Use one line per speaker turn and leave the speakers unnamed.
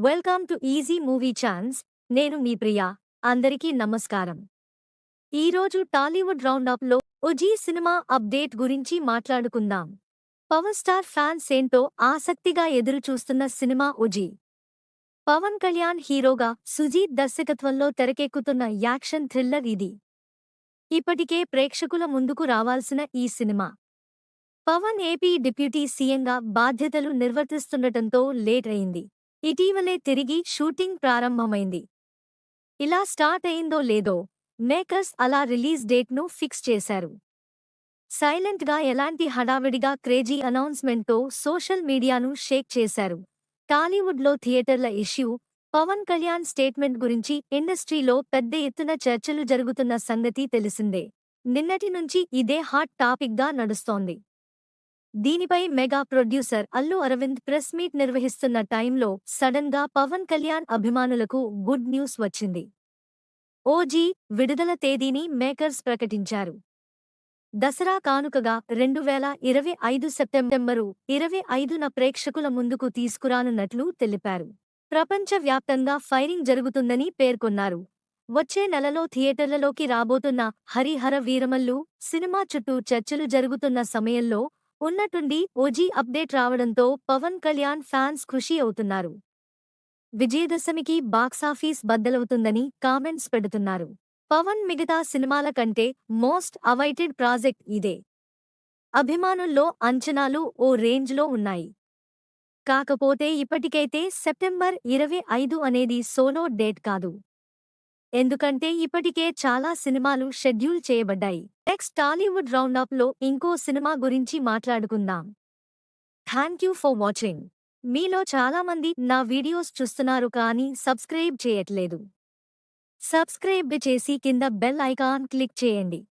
Welcome to easy movie chance. నేను మీ ప్రియా. అందరికీ నమస్కారం. ఈరోజు టాలీవుడ్ రౌండప్లో ఓజీ సినిమా అప్డేట్ గురించి మాట్లాడుకుందాం. పవర్ స్టార్ ఫ్యాన్స్ ఏంటో ఆసక్తిగా ఎదురుచూస్తున్న సినిమా ఓజీ. పవన్ కళ్యాణ్ హీరోగా, సుజీత్ దర్శకత్వంలో తెరకెక్కుతున్న యాక్షన్ థ్రిల్లర్ ఇది. ఇప్పటికే ప్రేక్షకుల ముందుకు రావాల్సిన ఈ సినిమా పవన్ ఏపీ డిప్యూటీ సీఎంగా బాధ్యతలు నిర్వర్తిస్తుండటంతో లేట్ అయింది. ఇటీవలే తిరిగి షూటింగ్ ప్రారంభమైంది. ఇలా స్టార్ట్ అయిందో లేదో మేకర్స్ అలా రిలీజ్ డేట్ను ఫిక్స్ చేశారు. సైలెంట్గా, ఎలాంటి హడావిడిగా క్రేజీ అనౌన్స్మెంట్తో సోషల్ మీడియాను షేక్ చేశారు. టాలీవుడ్లో థియేటర్ల ఇష్యూ, పవన్ కళ్యాణ్ స్టేట్మెంట్ గురించి ఇండస్ట్రీలో పెద్ద ఎత్తున చర్చలు జరుగుతున్న సంగతి తెలిసిందే. నిన్నటి నుంచి ఇదే హాట్ టాపిక్గా నడుస్తోంది. దీనిపై mega producer Allu Aravind press meet నిర్వహిస్తున్న టైంలో సడన్ గా పవన్ కళ్యాణ్ అభిమానులకు గుడ్ న్యూస్ వచ్చింది. ఓజీ విడుదల తేదీని మేకర్స్ ప్రకటించారు. దసరా కానుకగా 2025 సెప్టెంబరు 25న ప్రేక్షకుల ముందుకు తీసుకురానున్నట్లు తెలిపారు. ప్రపంచవ్యాప్తంగా ఫైరింగ్ జరుగుతుందని పేర్కొన్నారు. వచ్చే నెలలో థియేటర్లలోకి రాబోతున్న హరిహర వీరమల్లు సినిమా చుట్టూ చర్చలు జరుగుతున్న సమయంలో ఉన్నట్టుండి ఓజీ అప్డేట్ రావడంతో పవన్ కళ్యాణ్ ఫ్యాన్స్ ఖుషీ అవుతున్నారు. విజయదశమికి బాక్సాఫీస్ బద్దలవుతుందని కామెంట్స్ పెడుతున్నారు. పవన్ మిగతా సినిమాల కంటే మోస్ట్ అవైటెడ్ ప్రాజెక్ట్ ఇదే. అభిమానుల్లో అంచనాలు ఓ రేంజ్లో ఉన్నాయి. కాకపోతే ఇప్పటికైతే సెప్టెంబర్ 25 అనేది సోలో డేట్ కాదు. ఎందుకంటే ఇప్పటికే చాలా సినిమాలు షెడ్యూల్ చేయబడ్డాయి. నెక్స్ట్ టాలీవుడ్ రౌండప్లో ఇంకో సినిమా గురించి మాట్లాడుకుందాం. Thank you for watching. మీలో చాలామంది నా వీడియోస్ చూస్తున్నారు కానీ సబ్స్క్రైబ్ చేయట్లేదు. సబ్స్క్రైబ్ చేసి కింద బెల్ ఐకాన్ క్లిక్ చేయండి.